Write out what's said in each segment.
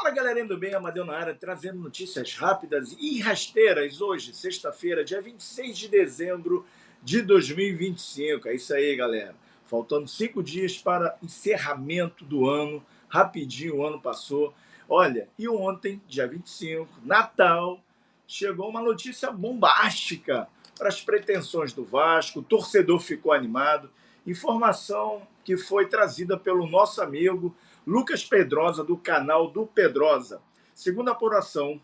Fala, galerinha do bem, Amadeu na área, trazendo notícias rápidas e rasteiras hoje, sexta-feira, dia 26 de dezembro de 2025. É isso aí, galera. Faltando 5 dias para encerramento do ano, rapidinho o ano passou. Olha, e ontem, dia 25, Natal, chegou uma notícia bombástica para as pretensões do Vasco, o torcedor ficou animado. Informação que foi trazida pelo nosso amigo Lucas Pedrosa, do canal do Pedrosa. Segundo a apuração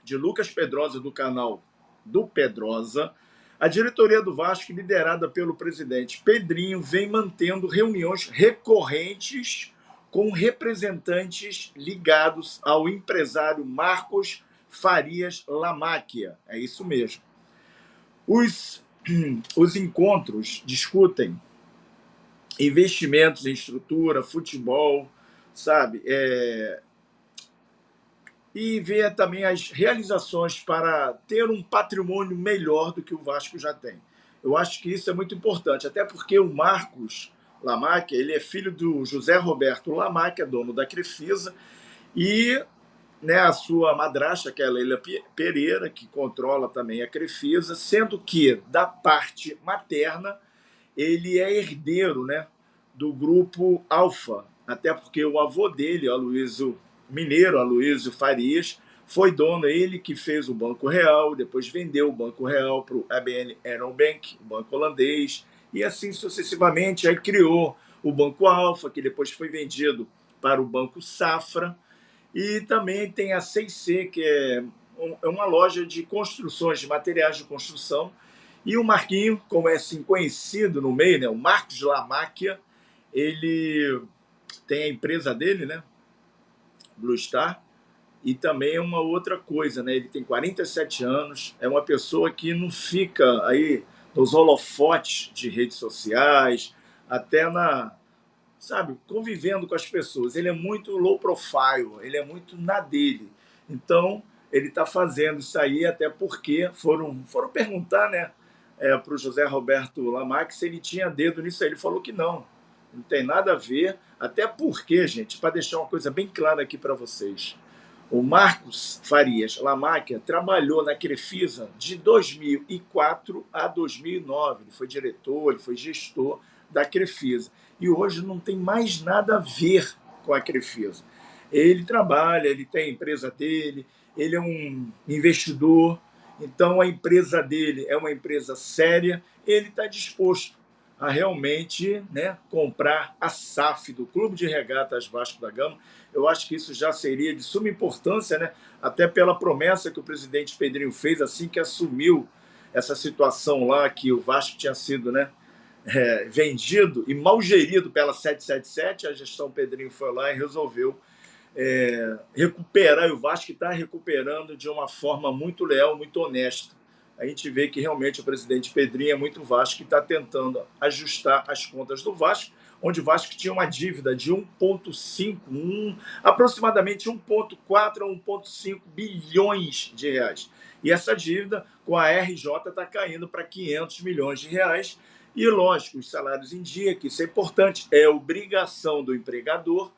de Lucas Pedrosa, do canal do Pedrosa, a diretoria do Vasco, liderada pelo presidente Pedrinho, vem mantendo reuniões recorrentes com representantes ligados ao empresário Marcos Farias Lamáquia. É isso mesmo. Os encontros discutem investimentos em estrutura, futebol, sabe? E ver também as realizações para ter um patrimônio melhor do que o Vasco já tem. Eu acho que isso é muito importante, até porque o Marcos Lamáquia, ele é filho do José Roberto Lamáquia, dono da Crefisa, e a sua madrasta, que é a Leila Pereira, que controla também a Crefisa, sendo que, da parte materna, ele é herdeiro, do grupo Alfa, até porque o avô dele, Aloysio Mineiro, Aloysio Farias, foi dono, ele que fez o Banco Real, depois vendeu o Banco Real para o ABN AMRO-Bank, o banco holandês, e assim sucessivamente. Aí criou o Banco Alfa, que depois foi vendido para o Banco Safra, e também tem a 6C, que é uma loja de construções, de materiais de construção. E o Marquinho, como é assim conhecido no meio, o Marcos Lamáquia, ele tem a empresa dele, Blue Star, e também uma outra coisa, ele tem 47 anos, é uma pessoa que não fica aí nos holofotes de redes sociais, até convivendo com as pessoas. Ele é muito low profile, ele é muito na dele. Então, ele está fazendo isso aí, até porque foram perguntar, para o José Roberto Lamáquia se ele tinha dedo nisso aí. Ele falou que não tem nada a ver, até porque, gente, para deixar uma coisa bem clara aqui para vocês, o Marcos Farias Lamáquia trabalhou na Crefisa de 2004 a 2009. Ele foi diretor, ele foi gestor da Crefisa. E hoje não tem mais nada a ver com a Crefisa. Ele trabalha, ele tem a empresa dele, ele é um investidor, então a empresa dele é uma empresa séria, ele está disposto a realmente comprar a SAF do Clube de Regatas Vasco da Gama. Eu acho que isso já seria de suma importância, até pela promessa que o presidente Pedrinho fez assim que assumiu essa situação lá, que o Vasco tinha sido vendido e mal gerido pela 777. A gestão Pedrinho foi lá e resolveu recuperar, e o Vasco está recuperando de uma forma muito leal, muito honesta. A gente vê que realmente o presidente Pedrinho é muito Vasco e está tentando ajustar as contas do Vasco, onde o Vasco tinha uma dívida de 1,5, aproximadamente 1,4 a 1,5 bilhões de reais. E essa dívida com a RJ está caindo para 500 milhões de reais. E, lógico, os salários em dia, que isso é importante, é obrigação do empregador,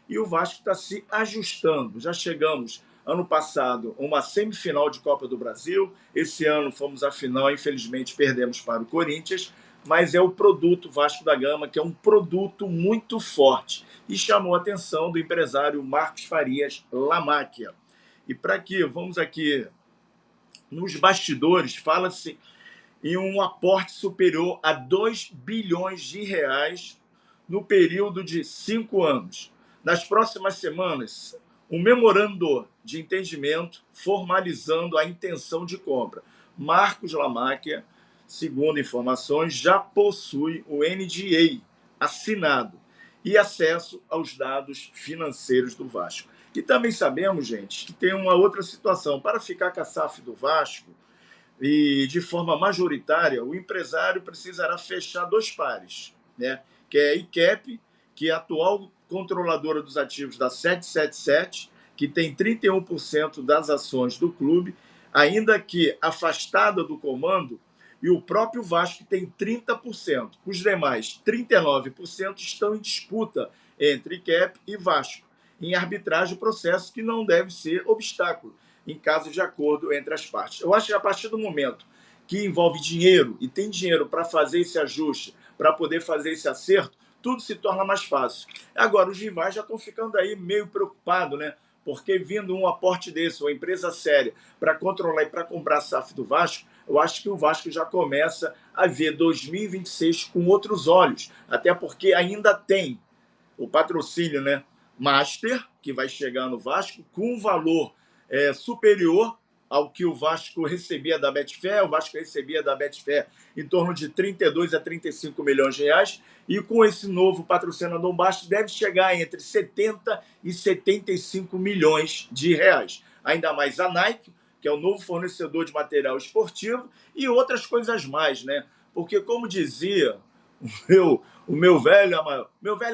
e o Vasco está se ajustando. Já chegamos, ano passado, a uma semifinal de Copa do Brasil. Esse ano fomos à final, infelizmente perdemos para o Corinthians, mas é o produto Vasco da Gama, que é um produto muito forte. E chamou a atenção do empresário Marcos Farias Lamáquia. E para que vamos aqui nos bastidores, fala-se em um aporte superior a 2 bilhões de reais no período de 5 anos. Nas próximas semanas, um memorando de entendimento formalizando a intenção de compra. Marcos Lamáquia, segundo informações, já possui o NDA assinado e acesso aos dados financeiros do Vasco. E também sabemos, gente, que tem uma outra situação. Para ficar com a SAF do Vasco, e de forma majoritária, o empresário precisará fechar 2 pares, que é a ICAP, que é a atual controladora dos ativos da 777, que tem 31% das ações do clube, ainda que afastada do comando, e o próprio Vasco tem 30%. Os demais 39% estão em disputa entre ICAP e Vasco. em arbitragem o processo, que não deve ser obstáculo em caso de acordo entre as partes. Eu acho que a partir do momento que envolve dinheiro e tem dinheiro para fazer esse ajuste, para poder fazer esse acerto, tudo se torna mais fácil. Agora, os rivais já estão ficando aí meio preocupados, né? Porque vindo um aporte desse, uma empresa séria, para controlar e para comprar a SAF do Vasco, eu acho que o Vasco já começa a ver 2026 com outros olhos. Até porque ainda tem o patrocínio, né, Master, que vai chegar no Vasco, com um valor superior ao que o Vasco recebia da Betfair. O Vasco recebia da Betfair em torno de 32 a 35 milhões de reais, e com esse novo patrocinador Master deve chegar entre 70 e 75 milhões de reais. Ainda mais a Nike, que é o novo fornecedor de material esportivo, e outras coisas mais, né? Porque, como dizia o meu velho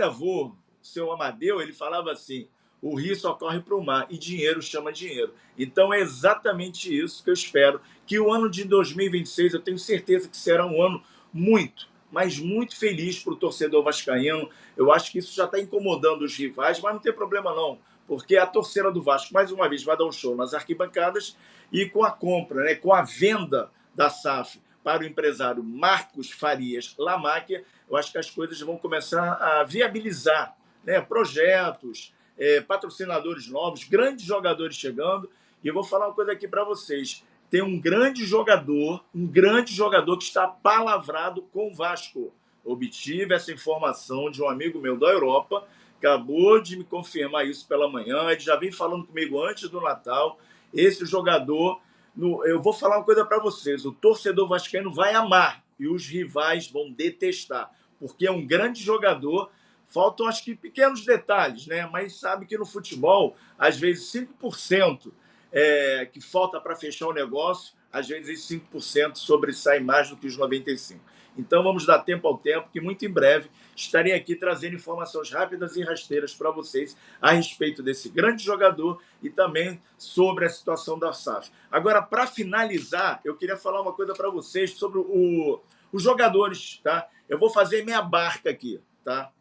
avô, seu Amadeu, ele falava assim: o rio só corre para o mar e dinheiro chama dinheiro. Então é exatamente isso que eu espero, que o ano de 2026, eu tenho certeza que será um ano muito, mas muito feliz para o torcedor vascaíno. Eu acho que isso já está incomodando os rivais, mas não tem problema não, porque a torcida do Vasco, mais uma vez, vai dar um show nas arquibancadas, e com a compra, né, com a venda da SAF para o empresário Marcos Farias Lamáquia, eu acho que as coisas vão começar a viabilizar, né, projetos, patrocinadores novos, grandes jogadores chegando. E eu vou falar uma coisa aqui para vocês: tem um grande jogador que está palavrado com o Vasco. Obtive essa informação de um amigo meu da Europa, acabou de me confirmar isso pela manhã, ele já vem falando comigo antes do Natal. Esse jogador, eu vou falar uma coisa para vocês: o torcedor vascaíno vai amar e os rivais vão detestar, porque é um grande jogador. Faltam, acho que, pequenos detalhes, né? Mas sabe que no futebol, às vezes 5% que falta para fechar o negócio, às vezes esse 5% sobressai mais do que os 95%. Então vamos dar tempo ao tempo, que muito em breve estarei aqui trazendo informações rápidas e rasteiras para vocês a respeito desse grande jogador e também sobre a situação da SAF. Agora, para finalizar, eu queria falar uma coisa para vocês sobre os jogadores, tá? Eu vou fazer minha barca aqui, tá?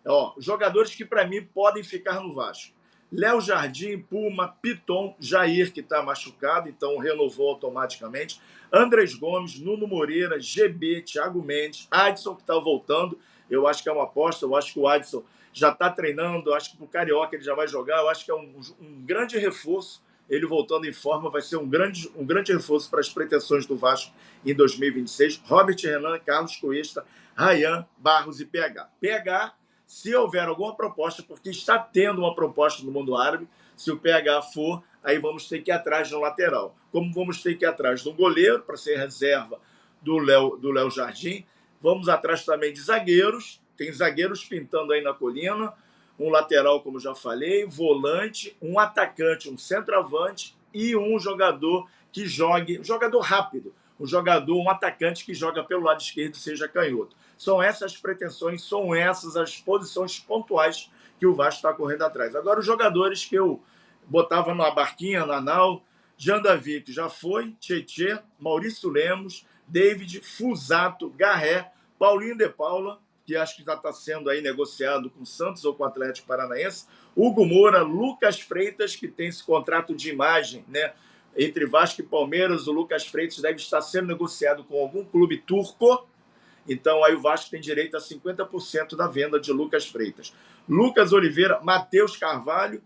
Ó, jogadores que para mim podem ficar no Vasco: Léo Jardim, Puma, Piton, Jair, que está machucado, então renovou automaticamente, Andrés Gomes, Nuno Moreira, GB, Thiago Mendes, Adson, que está voltando. Eu acho que é uma aposta, eu acho que o Adson já está treinando, eu acho que para o Carioca ele já vai jogar, eu acho que é um grande reforço. Ele voltando em forma vai ser um grande reforço para as pretensões do Vasco em 2026. Robert Renan, Carlos Cuesta, Rayan, Barros e PH, se houver alguma proposta, porque está tendo uma proposta no mundo árabe. Se o PH for, aí vamos ter que ir atrás de um lateral. Como vamos ter que ir atrás de um goleiro para ser reserva do Léo Jardim, vamos atrás também de zagueiros. Tem zagueiros pintando aí na colina, um lateral, como já falei, volante, um atacante, um centroavante e um jogador que jogue, um jogador rápido, um atacante que joga pelo lado esquerdo, seja canhoto. São essas as pretensões, são essas as posições pontuais que o Vasco está correndo atrás. Agora, os jogadores que eu botava na barquinha, na nau: Jean Davi, que já foi, Tietê, Maurício Lemos, David, Fusato, Garré, Paulinho de Paula, que acho que já está sendo aí negociado com o Santos ou com o Atlético Paranaense, Hugo Moura, Lucas Freitas, que tem esse contrato de imagem, né, entre Vasco e Palmeiras. O Lucas Freitas deve estar sendo negociado com algum clube turco, então aí o Vasco tem direito a 50% da venda de Lucas Freitas. Lucas Oliveira, Matheus Carvalho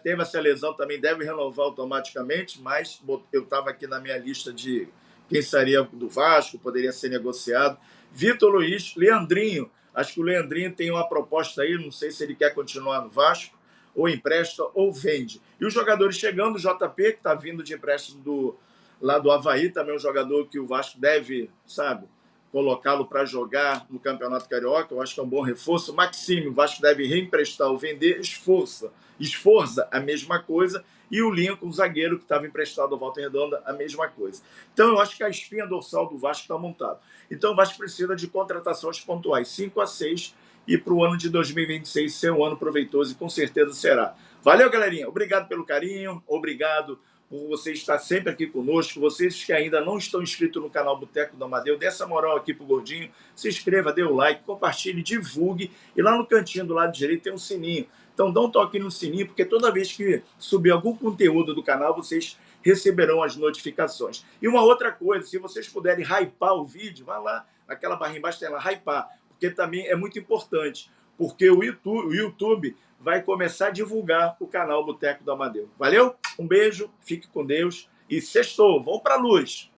teve essa lesão, também deve renovar automaticamente, mas eu estava aqui na minha lista de quem seria do Vasco, poderia ser negociado. Vitor Luiz, Leandrinho, acho que o Leandrinho tem uma proposta aí, não sei se ele quer continuar no Vasco, ou empresta ou vende. E os jogadores chegando: o JP, que está vindo de empréstimo lá do Avaí, também um jogador que o Vasco deve, sabe, colocá-lo para jogar no Campeonato Carioca, eu acho que é um bom reforço. Maxime, o Vasco deve reemprestar ou vender. Esforza, a mesma coisa. E o Lincoln, o zagueiro que estava emprestado ao Volta Redonda, a mesma coisa. Então eu acho que a espinha dorsal do Vasco está montada. Então o Vasco precisa de contratações pontuais, 5 a 6, e para o ano de 2026 ser um ano proveitoso, e com certeza será. Valeu, galerinha. Obrigado pelo carinho, obrigado por você estar sempre aqui conosco. Vocês que ainda não estão inscritos no canal Boteco do Amadeu, dê essa moral aqui pro Gordinho, se inscreva, dê o like, compartilhe, divulgue, e lá no cantinho do lado direito tem um sininho. Então Então dá um toque no sininho, porque toda vez que subir algum conteúdo do canal, vocês receberão as notificações. E uma outra coisa, se vocês puderem hypar o vídeo, vai lá, aquela barrinha embaixo tem lá, hypar, porque também é muito importante, porque o YouTube vai começar a divulgar o canal Boteco do Amadeu. Valeu? Um beijo, fique com Deus e sextou, vamos para a luz!